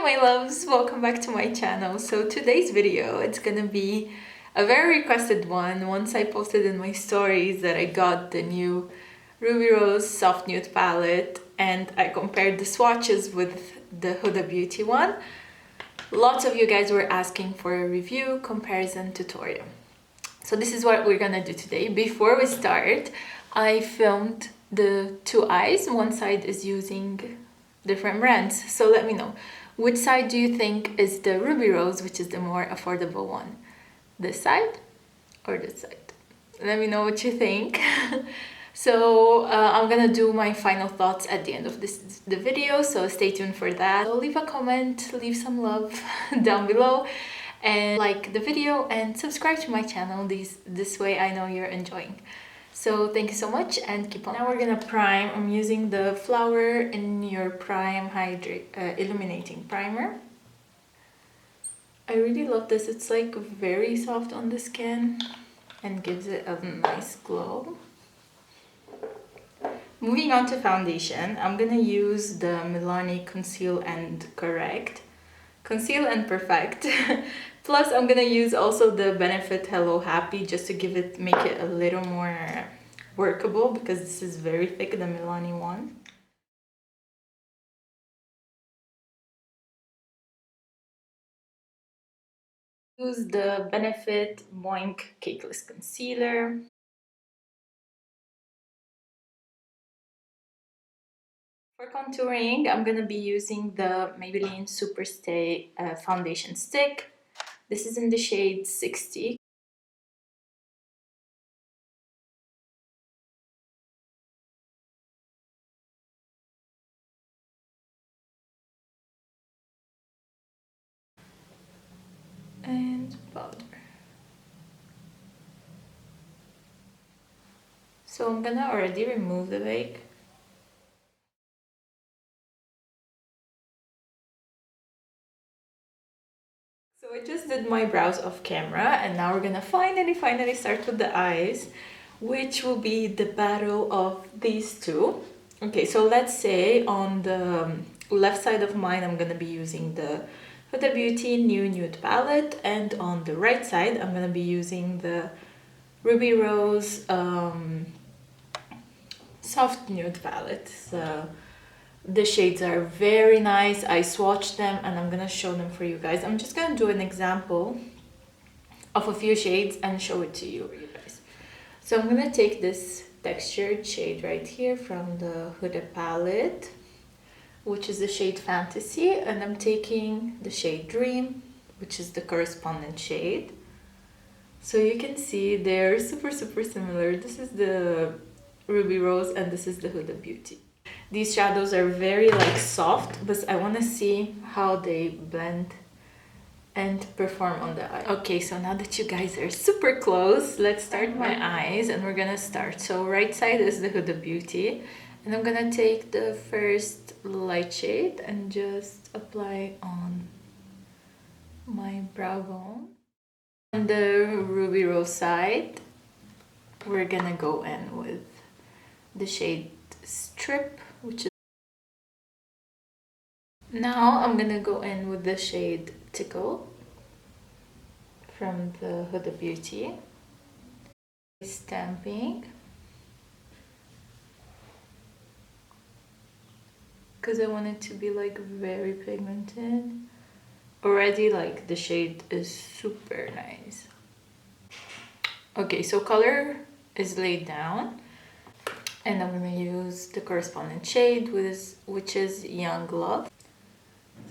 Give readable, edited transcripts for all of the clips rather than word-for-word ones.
my loves, welcome back to my channel. So today's video, it's gonna be a very requested one. Once I posted in my stories that I got the new Ruby Rose Soft Nude palette and I compared the swatches with the Huda Beauty one. Lots of you guys were asking for a review comparison tutorial. So this is what we're gonna do today. Before we start, I filmed the two eyes. One side is using different brands. So let me know, which side do you think is the Ruby Rose, which is the more affordable one? This side or this side? Let me know what you think. So I'm gonna do my final thoughts at the end of the video, so stay tuned for that. So leave a comment, leave some love down below, and like the video and subscribe to my channel. This way I know you're enjoying. So thank you so much and keep on. Now we're gonna prime. I'm using the Flower in Your Prime Illuminating Primer. I really love this. It's like very soft on the skin and gives it a nice glow. Moving on to foundation, I'm gonna use the Milani Conceal and Correct. Conceal and Perfect. Plus I'm gonna use also the Benefit Hello Happy just to make it a little more workable because this is very thick, the Milani one. Use the Benefit Boink Cakeless Concealer. For contouring, I'm gonna be using the Maybelline Superstay foundation stick. This is in the shade 60. And powder. So I'm gonna already remove the bake. So I just did my brows off camera and now we're gonna finally start with the eyes, which will be the battle of these two. Okay, so let's say on the left side of mine I'm gonna be using the Huda Beauty New Nude palette, and on the right side I'm gonna be using the Ruby Rose Soft Nude palette. So the shades are very nice. I swatched them and I'm gonna show them for you guys. I'm just gonna do an example of a few shades and show it to you guys. So I'm gonna take this textured shade right here from the Huda palette, which is the shade Fantasy, and I'm taking the shade Dream, which is the corresponding shade. So you can see they're super similar. This is the Ruby Rose and this is the Huda Beauty. These shadows are very like soft, but I want to see how they blend and perform on the eye. Okay, so now that you guys are super close, let's start my eyes and we're gonna start. So right side is the Huda Beauty and I'm gonna take the first light shade and just apply on my brow bone. On the Ruby Rose side, we're gonna go in with the shade Strip, which is... Now I'm gonna go in with the shade Tickle from the Huda Beauty. Stamping, because I want it to be like very pigmented. Already like the shade is super nice. Okay, so color is laid down. And I'm gonna use the corresponding shade, which is Young Love.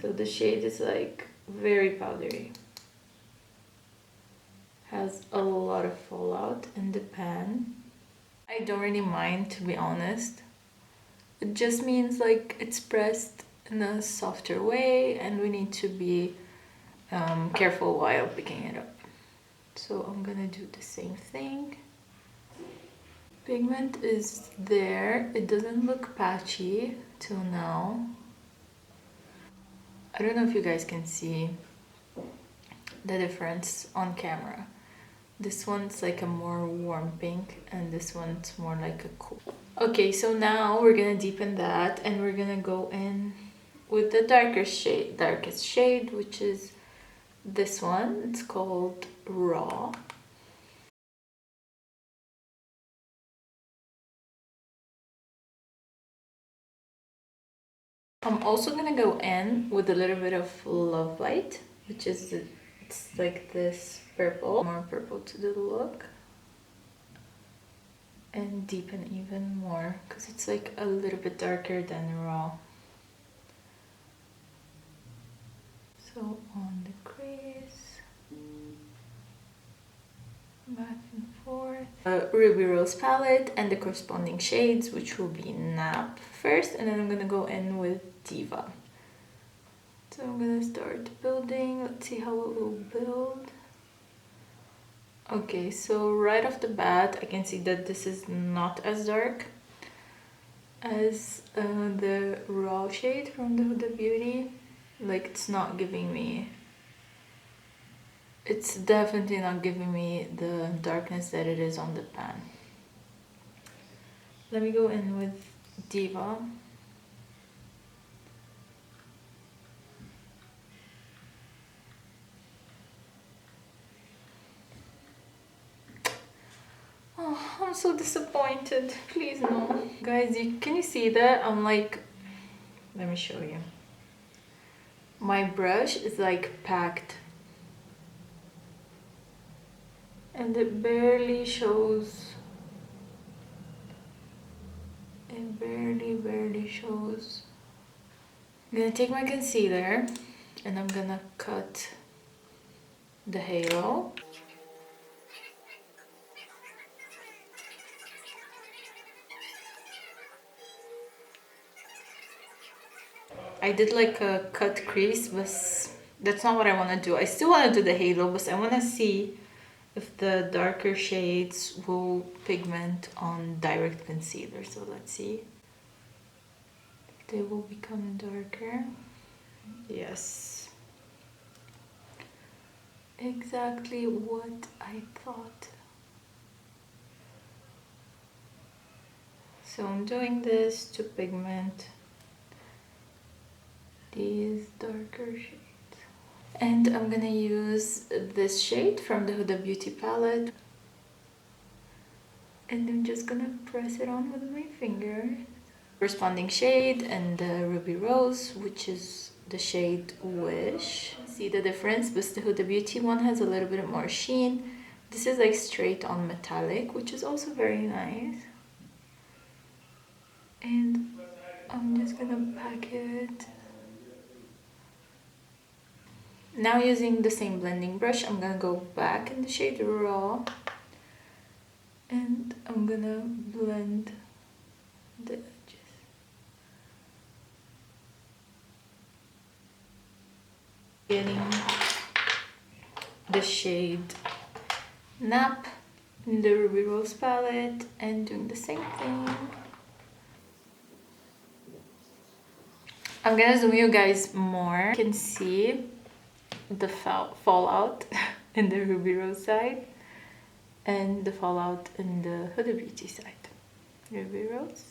So the shade is like very powdery. Has a lot of fallout in the pan. I don't really mind, to be honest. It just means like it's pressed in a softer way and we need to be careful while picking it up. So I'm gonna do the same thing. Pigment is there. It doesn't look patchy till now. I don't know if you guys can see the difference on camera. This one's like a more warm pink and this one's more like a cool. Okay, so now we're gonna deepen that and we're gonna go in with the darkest shade, which is this one. It's called Raw. I'm also gonna go in with a little bit of Love Light, which is, it's like this purple, more purple to the look, and deepen even more because it's like a little bit darker than Raw. So on the crease, back and forth. Ruby Rose palette and the corresponding shades, which will be Nap first, and then I'm gonna go in with Diva. So I'm gonna start building. Let's see how it will build. Okay, so right off the bat, I can see that this is not as dark as the Raw shade from the Huda Beauty. Like, it's not giving me, it's definitely not giving me the darkness that it is on the pan. Let me go in with Diva. Oh, I'm so disappointed. Please no. Guys, can you see that? I'm like, let me show you. My brush is like packed. And it barely shows. It barely shows. I'm gonna take my concealer and I'm gonna cut the halo. I did like a cut crease, but that's not what I want to do. I still want to do the halo, but I want to see if the darker shades will pigment on direct concealer. So let's see if they will become darker. Yes. Exactly what I thought. So I'm doing this to pigment these darker shades. And I'm gonna use this shade from the Huda Beauty palette. And I'm just gonna press it on with my finger. Corresponding shade and the Ruby Rose, which is the shade Wish. See the difference? But the Huda Beauty one has a little bit more sheen. This is like straight on metallic, which is also very nice. And I'm just gonna pack it. Now using the same blending brush, I'm gonna go back in the shade Raw. And I'm gonna blend the edges. Getting the shade Nap in the Ruby Rose palette and doing the same thing. I'm gonna zoom you guys more. You can see the fallout in the Ruby Rose side and the fallout in the Huda Beauty side. Ruby Rose,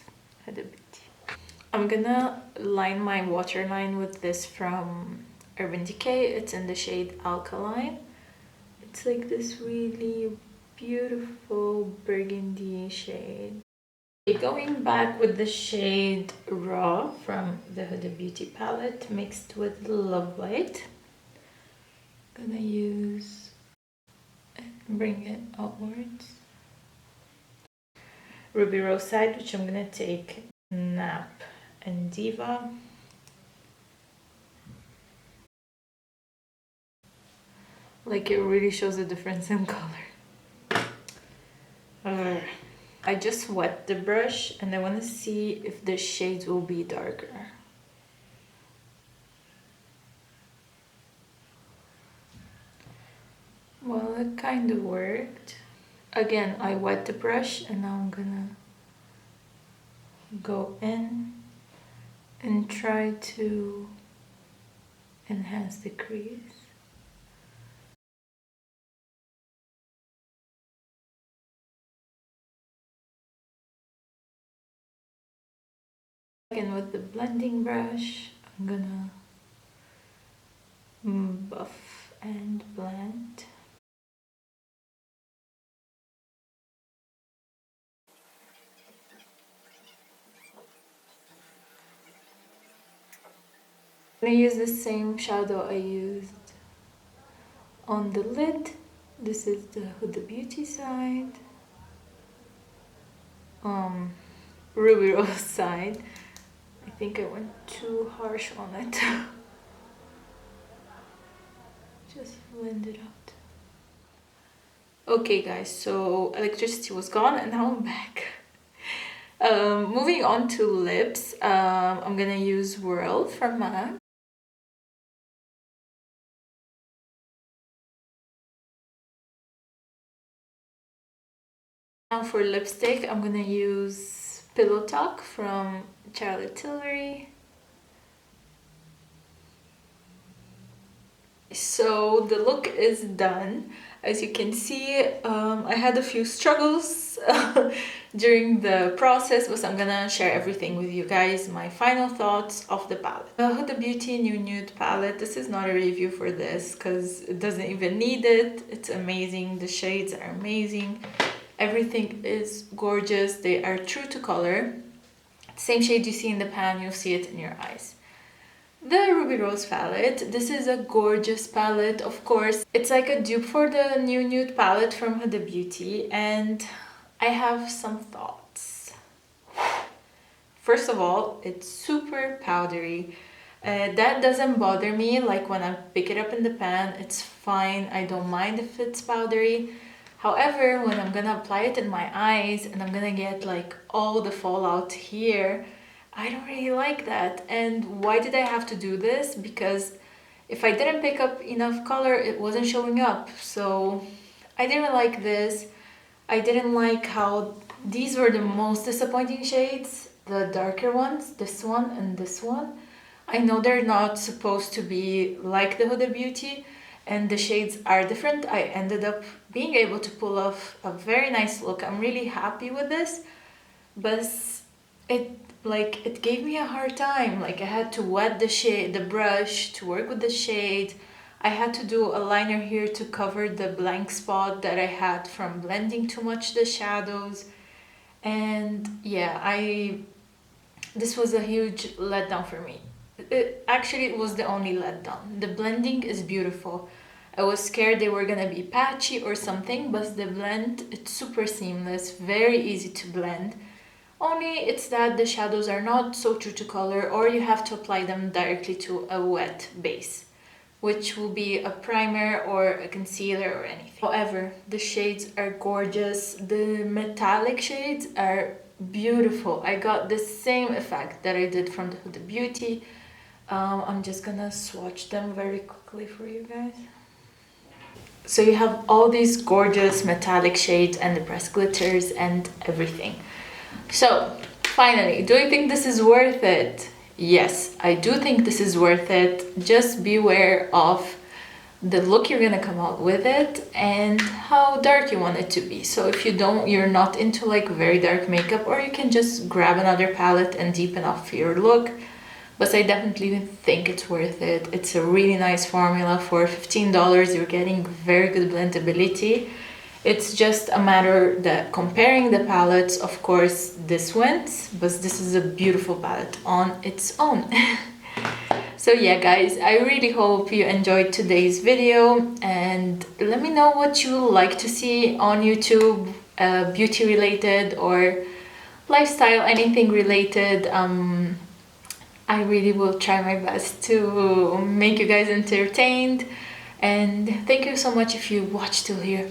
Huda Beauty. I'm gonna line my waterline with this from Urban Decay. It's in the shade Alkaline. It's like this really beautiful burgundy shade. Going back with the shade Raw from the Huda Beauty palette mixed with Love Light. Gonna use and bring it outwards. Ruby Rose side, which I'm gonna take Nap and Diva. Like, it really shows the difference in color. I just wet the brush and I want to see if the shades will be darker. Well, it kind of worked. Again, I wet the brush and now I'm gonna go in and try to enhance the crease. Again with the blending brush, I'm gonna buff and blend. I'm gonna use the same shadow I used on the lid. This is the Huda Beauty side, Ruby Rose side. I think I went too harsh on it. Just blend it out. Okay guys, so electricity was gone and now I'm back. Moving on to lips, I'm gonna use Whirl from MAC. Now for lipstick, I'm gonna use Pillow Talk from Charlotte Tilbury. So the look is done. As you can see, I had a few struggles during the process, but I'm gonna share everything with you guys, my final thoughts of the palette. The Huda Beauty New Nude palette, this is not a review for this because it doesn't even need it. It's amazing, the shades are amazing, everything is gorgeous, they are true to color. Same shade you see in the pan, you'll see it in your eyes. The Ruby Rose palette, this is a gorgeous palette, of course. It's like a dupe for the New Nude palette from Huda Beauty, and I have some thoughts. First of all, it's super powdery. That doesn't bother me, like when I pick it up in the pan, it's fine. I don't mind if it's powdery. However, when I'm gonna apply it in my eyes and I'm gonna get like all the fallout here, I don't really like that. And why did I have to do this? Because if I didn't pick up enough color, it wasn't showing up. So I didn't like this. I didn't like how these were the most disappointing shades, the darker ones, this one and this one. I know they're not supposed to be like the Huda Beauty, and the shades are different. I ended up being able to pull off a very nice look. I'm really happy with this, but it gave me a hard time. Like I had to wet the brush to work with the shade. I had to do a liner here to cover the blank spot that I had from blending too much the shadows. And yeah, this was a huge letdown for me. Actually, it was the only letdown. The blending is beautiful. I was scared they were gonna be patchy or something, but the blend, it's super seamless, very easy to blend. Only it's that the shadows are not so true to color, or you have to apply them directly to a wet base, which will be a primer or a concealer or anything. However, the shades are gorgeous. The metallic shades are beautiful. I got the same effect that I did from the Huda Beauty. I'm just gonna swatch them very quickly for you guys. So you have all these gorgeous metallic shades and the pressed glitters and everything. So finally, do you think this is worth it? Yes, I do think this is worth it. Just beware of the look you're gonna come out with it and how dark you want it to be. So if you're not into like very dark makeup, or you can just grab another palette and deepen up your look. But I definitely think it's worth it. It's a really nice formula. For $15, you're getting very good blendability. It's just a matter that comparing the palettes, of course, this wins, but this is a beautiful palette on its own. So yeah, guys, I really hope you enjoyed today's video, and let me know what you like to see on YouTube, beauty related or lifestyle, anything related. I really will try my best to make you guys entertained, and thank you so much if you watched till here.